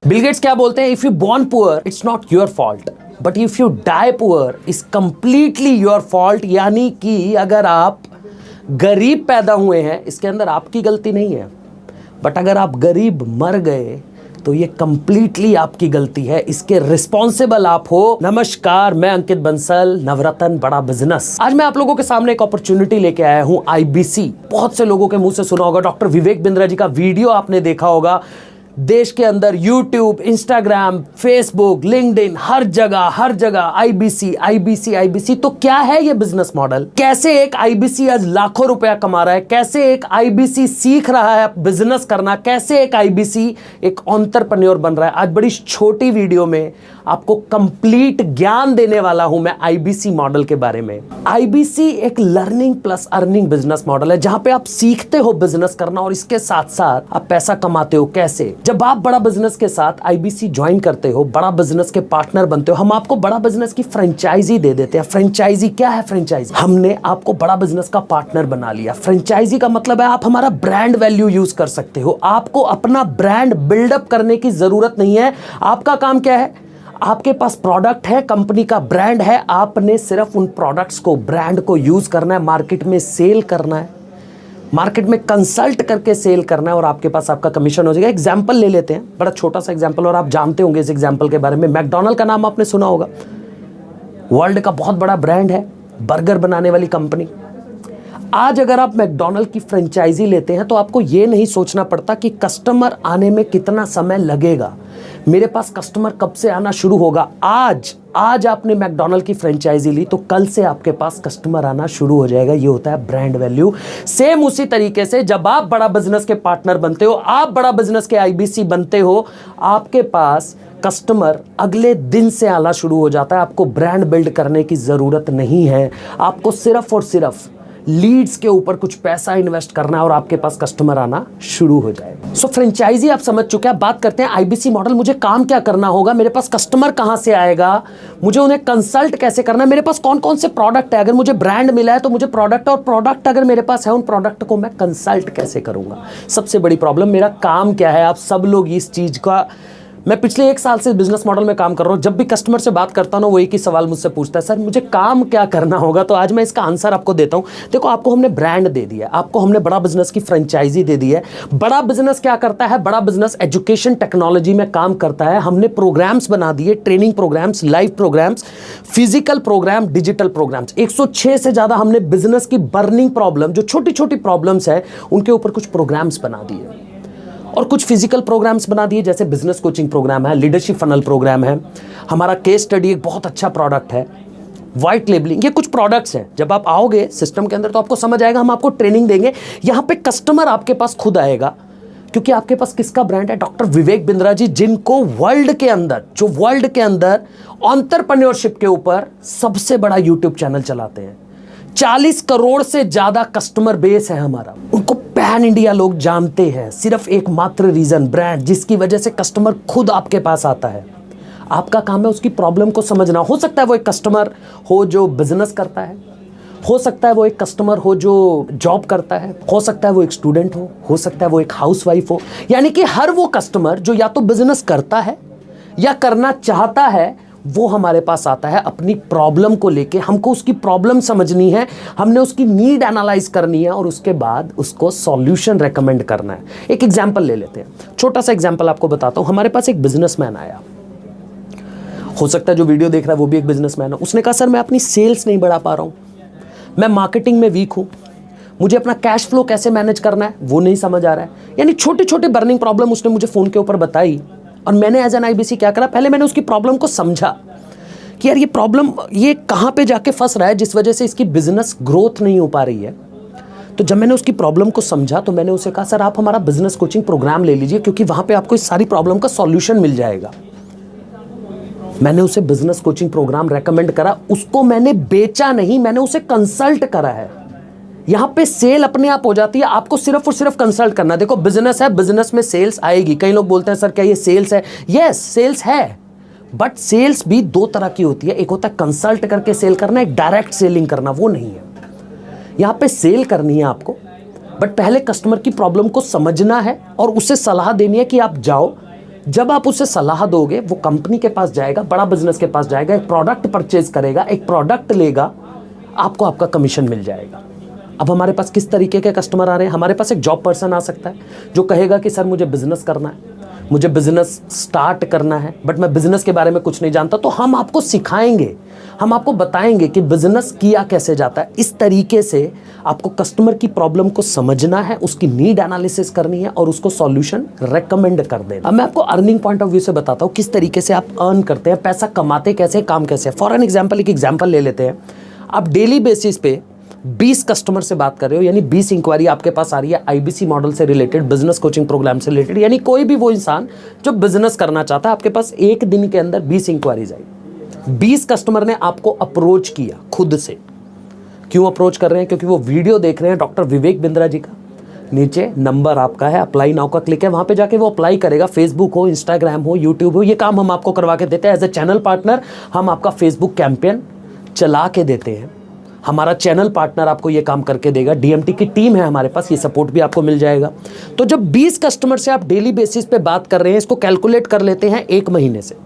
Bill Gates क्या बोलते हैं, if you born poor it's not your fault, but if you die poor is completely your fault. यानी कि अगर आप गरीब पैदा हुए हैं इसके अंदर आपकी गलती नहीं है, बट अगर आप गरीब मर गए तो ये कंप्लीटली आपकी गलती है, इसके रिस्पॉन्सिबल आप हो। नमस्कार, मैं अंकित बंसल, नवरत्न बड़ा बिजनेस। आज मैं आप लोगों के सामने एक अपॉर्चुनिटी लेके आया हूं, आईबीसी। बहुत से लोगों के मुंह से सुना होगा, डॉक्टर विवेक बिंद्रा जी का वीडियो आपने देखा होगा। देश के अंदर यूट्यूब, इंस्टाग्राम, फेसबुक, लिंक्डइन, हर जगह आईबीसी आईबीसी आईबीसी। तो क्या है ये बिजनेस मॉडल? कैसे एक आईबीसी आज लाखों रुपया कमा रहा है? कैसे एक आईबीसी सीख रहा है बिजनेस करना? कैसे एक आईबीसी एक एंटरप्रेन्योर बन रहा है? आज बड़ी छोटी वीडियो में आपको कंप्लीट ज्ञान देने वाला हूं मैं आईबीसी मॉडल के बारे में। आईबीसी एक learning plus earning business model है, जहां पे आप सीखते हो बिजनेस करना और इसके साथ साथ आप पैसा कमाते हो। कैसे? जब आप बड़ा बिजनेस के साथ आईबीसी ज्वाइन करते हो, बड़ा बिजनेस के पार्टनर बनते हो, हम आपको बड़ा बिजनेस की फ्रेंचाइजी दे देते हैं। फ्रेंचाइजी क्या है? फ्रेंचाइजी, हमने आपको बड़ा बिजनेस का पार्टनर बना लिया। फ्रेंचाइजी का मतलब है आप हमारा ब्रांड वैल्यू यूज कर सकते हो। आपको अपना ब्रांड बिल्डअप करने की जरूरत नहीं है। आपका काम क्या है? आपके पास प्रोडक्ट है, कंपनी का ब्रांड है, आपने सिर्फ उन प्रोडक्ट्स को, ब्रांड को यूज करना है, मार्केट में सेल करना है, मार्केट में कंसल्ट करके सेल करना है और आपके पास आपका कमीशन हो जाएगा। एग्जांपल ले लेते हैं, बड़ा छोटा सा एग्जांपल, और आप जानते होंगे इस एग्जांपल के बारे में। मैकडॉनल्ड का नाम आपने सुना होगा, वर्ल्ड का बहुत बड़ा ब्रांड है, बर्गर बनाने वाली कंपनी। आज अगर आप मैकडॉनल्ड की फ्रेंचाइजी लेते हैं तो आपको यह नहीं सोचना पड़ता कि कस्टमर आने में कितना समय लगेगा, मेरे पास कस्टमर कब से आना शुरू होगा। आज आपने मैकडॉनल्ड की फ्रेंचाइजी ली तो कल से आपके पास कस्टमर आना शुरू हो जाएगा। ये होता है ब्रांड वैल्यू। सेम उसी तरीके से जब आप बड़ा बिजनेस के पार्टनर बनते हो, आप बड़ा बिजनेस के आईबीसी बनते हो, आपके पास कस्टमर अगले दिन से आना शुरू हो जाता है। आपको ब्रांड बिल्ड करने की जरूरत नहीं है, आपको सिर्फ और सिर्फ लीड्स के ऊपर कुछ पैसा इन्वेस्ट करना है और आपके पास कस्टमर आना शुरू हो जाएगा। सो फ्रेंचाइजी आप समझ चुके हैं। बात करते हैं आईबीसी मॉडल। मुझे काम क्या करना होगा, मेरे पास कस्टमर कहां से आएगा, मुझे उन्हें कंसल्ट कैसे करना है, मेरे पास कौन कौन से प्रोडक्ट है, अगर मुझे ब्रांड मिला है तो मुझे प्रोडक्ट, और प्रोडक्ट अगर मेरे पास है उन प्रोडक्ट को मैं कंसल्ट कैसे करूंगा। सबसे बड़ी प्रॉब्लम, मेरा काम क्या है। आप सब लोग इस चीज का, मैं पिछले 1 साल से बिजनेस मॉडल में काम कर रहा हूं। जब भी कस्टमर से बात करता हूं ना, वो एक ही सवाल मुझसे पूछता है, सर मुझे काम क्या करना होगा। तो आज मैं इसका आंसर आपको देता हूं। देखो, आपको हमने ब्रांड दे दिया, आपको हमने बड़ा बिजनेस की फ्रेंचाइजी दे दी है। बड़ा बिजनेस क्या करता है? बड़ा बिजनेस एजुकेशन टेक्नोलॉजी में काम करता है। हमने प्रोग्राम्स बना दिए, training programmes, live programmes, physical programme, digital programmes. 106 से ज्यादा हमने बिजनेस की बर्निंग प्रॉब्लम, जो छोटी छोटी प्रॉब्लम्स है, उनके ऊपर कुछ प्रोग्राम्स बना दिए और कुछ फिजिकल प्रोग्राम्स बना दिए, जैसे बिजनेस कोचिंग प्रोग्राम है, लीडरशिप फनल प्रोग्राम है, हमारा केस स्टडी एक बहुत अच्छा प्रोडक्ट है, व्हाइट लेबलिंग। ये कुछ प्रोडक्ट्स हैं। जब आप आओगे सिस्टम के अंदर तो आपको समझ आएगा, हम आपको ट्रेनिंग देंगे। यहां पे कस्टमर आपके पास खुद आएगा, क्योंकि आपके पास किसका ब्रांड है? डॉक्टर विवेक बिंद्रा जी, जिनको वर्ल्ड के अंदर एंटरप्रेन्योरशिप के ऊपर सबसे बड़ा यूट्यूब चैनल चलाते हैं। 40 करोड़ से ज्यादा कस्टमर बेस है हमारा। उनको पैन इंडिया लोग जानते हैं। सिर्फ एक मात्र रीजन, ब्रांड, जिसकी वजह से कस्टमर खुद आपके पास आता है। आपका काम है उसकी प्रॉब्लम को समझना। हो सकता है वो एक कस्टमर हो जो बिजनेस करता है, हो सकता है वो एक कस्टमर हो जो जॉब करता है, हो सकता है वो एक स्टूडेंट हो सकता है वो एक हाउसवाइफ हो। यानी कि हर वो कस्टमर जो या तो बिजनेस करता है या करना चाहता है, वो हमारे पास आता है अपनी प्रॉब्लम को लेके। हमको उसकी प्रॉब्लम समझनी है, हमने उसकी नीड एनालाइज करनी है और उसके बाद उसको सॉल्यूशन रेकमेंड करना है। एक एग्जांपल ले लेते हैं, छोटा सा एग्जांपल आपको बताता हूं। हमारे पास एक बिजनेसमैन आया, हो सकता है जो वीडियो देख रहा है वो भी एक बिजनेसमैन है। उसने कहा, सर मैं अपनी सेल्स नहीं बढ़ा पा रहा हूं, मैं मार्केटिंग में वीक हूं, मुझे अपना कैश फ्लो कैसे मैनेज करना है वो नहीं समझ आ रहा है। यानी छोटे छोटे बर्निंग प्रॉब्लम उसने मुझे फोन के ऊपर बताई और मैंने एज एन आईबीसी क्या करा, पहले मैंने उसकी प्रॉब्लम को समझा कि यार ये प्रॉब्लम ये कहाँ पे जाके फंस रहा है जिस वजह से इसकी बिजनेस ग्रोथ नहीं हो पा रही है। तो जब मैंने उसकी प्रॉब्लम को समझा तो मैंने उसे कहा, सर आप हमारा बिजनेस कोचिंग प्रोग्राम ले लीजिए, क्योंकि वहां पे आपको इस सारी प्रॉब्लम का सॉल्यूशन मिल जाएगा। मैंने उसे बिजनेस कोचिंग प्रोग्राम रेकमेंड करा। उसको मैंने बेचा नहीं, मैंने उसे कंसल्ट करा है। यहां पे सेल अपने आप हो जाती है, आपको सिर्फ और सिर्फ कंसल्ट करना। देखो बिजनेस है, बिजनेस में सेल्स आएगी। कई लोग बोलते हैं सर क्या ये सेल्स है? यस, सेल्स है, बट सेल्स भी 2 तरह की होती है। एक होता है कंसल्ट करके सेल करना, एक डायरेक्ट सेलिंग करना, वो नहीं है। यहां पे सेल करनी है आपको, बट पहले कस्टमर की प्रॉब्लम को समझना है और उसे सलाह देनी है कि आप जाओ, जब आप उसे सलाह दोगे, वो कंपनी के पास जाएगा, बड़ा बिजनेस के पास जाएगा, एक प्रोडक्ट परचेज करेगा, एक प्रोडक्ट लेगा, आपको आपका कमीशन मिल जाएगा। अब हमारे पास किस तरीके के कस्टमर आ रहे हैं? हमारे पास एक जॉब पर्सन आ सकता है जो कहेगा कि सर मुझे बिजनेस करना है, मुझे बिजनेस स्टार्ट करना है, बट मैं बिजनेस के बारे में कुछ नहीं जानता। तो हम आपको सिखाएंगे, हम आपको बताएंगे कि बिजनेस किया कैसे जाता है। इस तरीके से आपको कस्टमर की प्रॉब्लम को समझना है, उसकी नीड एनालिसिस करनी है और उसको सॉल्यूशन रेकमेंड कर देना। अब मैं आपको अर्निंग पॉइंट ऑफ व्यू से बताता हूँ किस तरीके से आप अर्न करते हैं, पैसा कमाते कैसे, काम कैसे। फॉर एन एग्जाम्पल, एक एग्जाम्पल ले लेते हैं। आप डेली बेसिस पे 20 कस्टमर से बात कर रहे हो, यानी 20 इंक्वायरी आपके पास आ रही है आईबीसी मॉडल से रिलेटेड, बिजनेस कोचिंग प्रोग्राम से रिलेटेड, यानी कोई भी वो इंसान जो बिजनेस करना चाहता है, आपके पास एक दिन के अंदर 20 इंक्वायरीज आई। 20 कस्टमर ने आपको अप्रोच किया खुद से। क्यों अप्रोच कर रहे हैं? क्योंकि वो वीडियो देख रहे हैं डॉक्टर विवेक बिंद्रा जी का। नीचे नंबर आपका है, अप्लाई नाउ का क्लिक है, वहां पे जाके वो अप्लाई करेगा। फेसबुक हो, इंस्टाग्राम हो, यूट्यूब हो, ये काम हम आपको करवा के देते हैं। एज ए चैनल पार्टनर हम आपका फेसबुक कैंपेन चला के देते हैं। हमारा चैनल पार्टनर आपको ये काम करके देगा। डीएमटी की टीम है हमारे पास, ये सपोर्ट भी आपको मिल जाएगा। तो जब 20 कस्टमर से आप डेली बेसिस पे बात कर रहे हैं, इसको कैलकुलेट कर लेते हैं एक महीने से।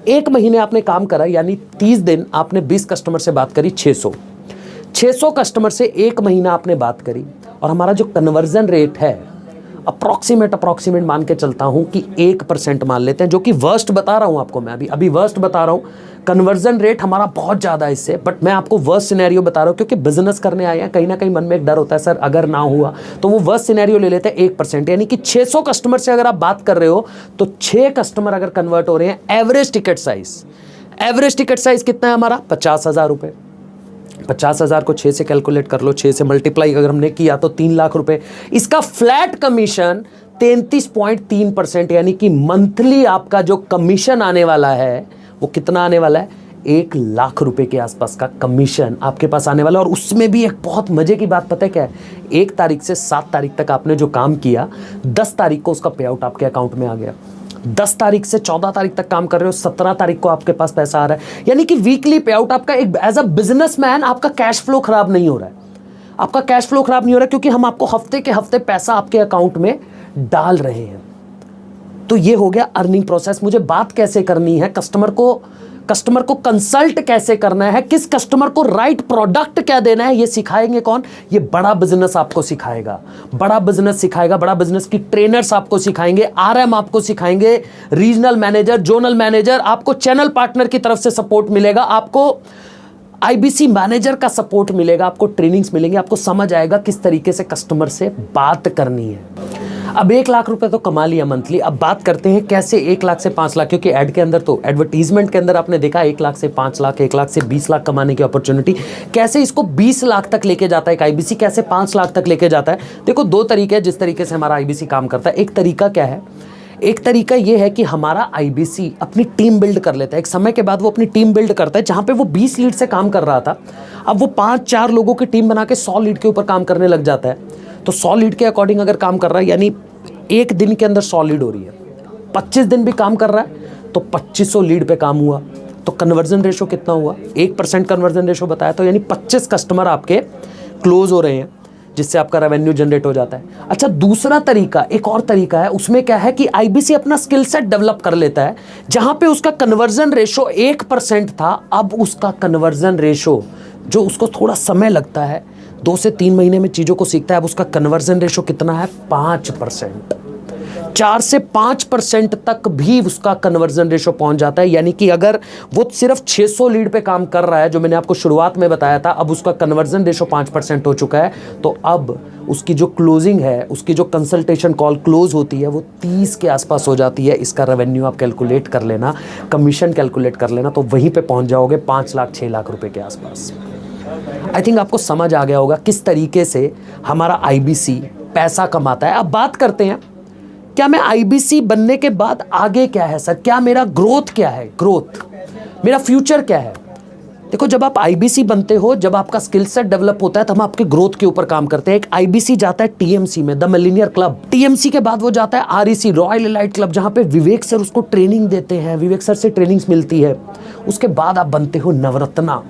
एक महीने आपने काम करा, यानी 30 दिन आपने 20 कस्टमर से बात करी, 600 कस्टमर से एक महीना आपने बात करी। और हमारा जो कन्वर्जन रेट है, अप्रॉक्सीमेट मान के चलता हूं कि 1% मान लेते हैं, जो कि वर्स्ट बता रहा हूं आपको मैं, अभी वर्स्ट बता रहा हूं। कन्वर्जन रेट हमारा बहुत ज़्यादा है इससे, बट मैं आपको वर्स्ट सिनेरियो बता रहा हूं क्योंकि बिजनेस करने आए हैं। कहीं ना कहीं मन में एक डर होता है, सर अगर ना हुआ तो वो वर्स्ट सिनेरियो ले लेते हैं 1%, यानी कि 600 कस्टमर से अगर आप बात कर रहे हो तो 6 कस्टमर अगर कन्वर्ट हो रहे हैं। एवरेज टिकट साइज कितना है हमारा? 50,000 रुपये। 50,000 को 6 से कैलकुलेट कर लो, 6 से मल्टीप्लाई अगर हमने किया तो 3 लाख रुपए। इसका फ्लैट कमीशन 33.3%, यानी कि मंथली आपका जो कमीशन आने वाला है वो कितना आने वाला है? 1 लाख रुपए के आसपास का कमीशन आपके पास आने वाला है। और उसमें भी एक बहुत मजे की बात पता है क्या है? 1 तारीख से 7 तारीख तक आपने जो काम किया, 10 तारीख को उसका पे आउट आपके अकाउंट में आ गया। 10 तारीख से 14 तारीख तक काम कर रहे हो, 17 तारीख को आपके पास पैसा आ रहा है। यानी कि वीकली पे आउट आपका एक एज अ बिजनेसमैन आपका कैश फ्लो खराब नहीं हो रहा है। आपका कैश फ्लो खराब नहीं हो रहा है क्योंकि हम आपको हफ्ते के हफ्ते पैसा आपके अकाउंट में डाल रहे हैं। तो ये हो गया अर्निंग प्रोसेस। मुझे बात कैसे करनी है, कस्टमर को कंसल्ट कैसे करना है, किस कस्टमर को राइट प्रोडक्ट क्या देना है, ये सिखाएंगे कौन? ये बड़ा बिजनेस आपको सिखाएगा। बड़ा बिजनेस की ट्रेनर्स आपको सिखाएंगे, आरएम आपको सिखाएंगे, रीजनल मैनेजर, जोनल मैनेजर, आपको चैनल पार्टनर की तरफ से सपोर्ट मिलेगा, आपको आईबीसी मैनेजर का सपोर्ट मिलेगा, आपको ट्रेनिंग्स मिलेंगे, आपको समझ आएगा किस तरीके से कस्टमर से बात करनी है। अब 1 लाख रुपए तो कमा लिया मंथली। अब बात करते हैं कैसे 1 लाख से 5 लाख, क्योंकि ऐड के अंदर तो एडवर्टीजमेंट के अंदर आपने देखा 1 लाख से 5 लाख, 1 लाख से 20 लाख कमाने की अपॉर्चुनिटी। कैसे इसको 20 लाख तक लेके जाता है आईबीसी, कैसे 5 लाख तक लेके जाता है? देखो 2 तरीके हैं जिस तरीके से हमारा आईबीसी काम करता है। एक तरीका क्या है? एक तरीका ये है कि हमारा आईबीसी अपनी टीम बिल्ड कर लेता है। एक समय के बाद वो अपनी टीम बिल्ड करता है। जहां पे वो 20 लीड से काम कर रहा था, अब वो 5-4 लोगों की टीम बना के 100 लीड के ऊपर काम करने लग जाता है। तो 100 लीड के अकॉर्डिंग अगर काम कर रहा है, यानी एक दिन के अंदर 100 लीड हो रही है, 25 दिन भी काम कर रहा है तो 2500 लीड पे काम हुआ। तो कन्वर्जन रेशो कितना हुआ? 1% कन्वर्जन रेशो बताया, तो यानी 25 कस्टमर आपके क्लोज हो रहे हैं, जिससे आपका रेवेन्यू जनरेट हो जाता है। अच्छा, दूसरा तरीका, एक और तरीका है, उसमें क्या है कि आईबीसी अपना स्किल सेट डेवलप कर लेता है। जहां पे उसका कन्वर्जन रेशो 1% था, अब उसका कन्वर्जन रेशो, जो उसको थोड़ा समय लगता है, 2 से 3 महीने में चीज़ों को सीखता है, अब उसका कन्वर्जन रेशो कितना है? 5%। 4 से 5% तक भी उसका कन्वर्जन रेशो पहुंच जाता है। यानी कि अगर वो सिर्फ 600 लीड पे काम कर रहा है, जो मैंने आपको शुरुआत में बताया था, अब उसका कन्वर्जन रेशो 5% हो चुका है। तो अब उसकी जो क्लोजिंग है, उसकी जो कंसल्टेशन कॉल क्लोज होती है, वो 30 के आसपास हो जाती है। इसका रेवेन्यू आप कैलकुलेट कर लेना, कमीशन कैलकुलेट कर लेना, तो वहीं पे पहुंच जाओगे 5 लाख 6 लाख रुपए के आसपास। आई थिंक आपको समझ आ गया होगा किस तरीके से हमारा आईबीसी पैसा कमाता है। अब बात करते हैं, क्या मैं आईबीसी बनने के बाद आगे क्या है सर, क्या मेरा ग्रोथ क्या है, मेरा फ्यूचर क्या है? देखो, जब आप आईबीसी बनते हो, जब आपका स्किल सेट डेवलप होता है, तो हम आपके ग्रोथ के ऊपर काम करते हैं। एक आईबीसी जाता है टीएमसी में, द मिलेनियर क्लब। टीएमसी के बाद वो जाता है आरईसी, रॉयल एलाइट क्लब, जहां पे विवेक सर उसको ट्रेनिंग देते हैं, विवेक सर से ट्रेनिंग्स मिलती है। उसके बाद आप बनते हो नवरत्ना।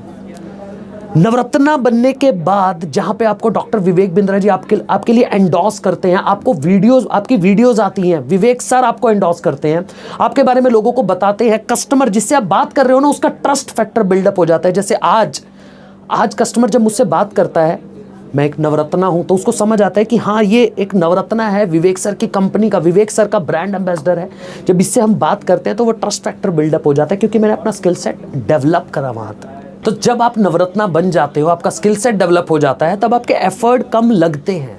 नवरत्ना बनने के बाद जहां पे आपको डॉक्टर विवेक बिंद्रा जी आपके लिए एंडोर्स करते हैं, आपको आपकी वीडियोस आती हैं, विवेक सर आपको एंडोर्स करते हैं, आपके बारे में लोगों को बताते हैं, कस्टमर जिससे आप बात कर रहे हो ना उसका ट्रस्ट फैक्टर बिल्डअप हो जाता है। जैसे आज कस्टमर जब मुझसे बात करता है, मैं एक नवरत्ना हूं, तो उसको समझ आता है कि हाँ ये एक नवरत्ना है, विवेक सर की कंपनी का, विवेक सर का ब्रांड एम्बेसडर है। जब इससे हम बात करते हैं तो वो ट्रस्ट फैक्टर बिल्डअप हो जाता है, क्योंकि मैंने अपना स्किल सेट डेवलप करा वहां तक। तो जब आप नवरत्ना बन जाते हो, आपका स्किल सेट डेवलप हो जाता है, तब आपके एफर्ट कम लगते हैं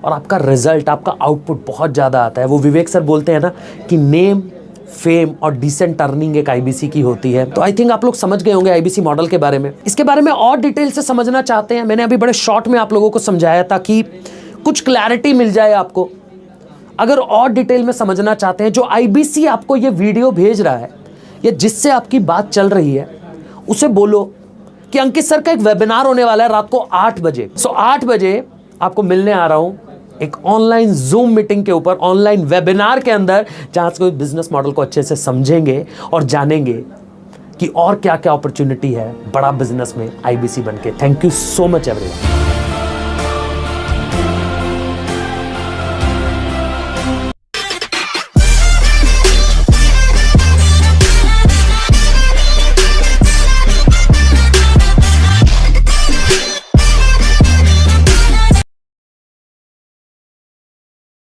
और आपका रिजल्ट, आपका आउटपुट बहुत ज़्यादा आता है। वो विवेक सर बोलते हैं ना कि नेम, फेम और डिसेंट अर्निंग एक आईबीसी की होती है। तो आई थिंक आप लोग समझ गए होंगे आईबीसी मॉडल के बारे में। इसके बारे में और डिटेल से समझना चाहते हैं, मैंने अभी बड़े शॉर्ट में आप लोगों को समझाया ताकि कुछ क्लैरिटी मिल जाए आपको। अगर और डिटेल में समझना चाहते हैं, जो आईबीसी आपको ये वीडियो भेज रहा है या जिससे आपकी बात चल रही है, उसे बोलो कि अंकित सर का एक वेबिनार होने वाला है रात को 8 बजे। 8 बजे आपको मिलने आ रहा हूं एक ऑनलाइन जूम मीटिंग के ऊपर, ऑनलाइन वेबिनार के अंदर, जहां से कोई बिजनेस मॉडल को अच्छे से समझेंगे और जानेंगे कि और क्या क्या अपॉर्चुनिटी है बड़ा बिजनेस में आईबीसी बनके। Thank you so much everyone.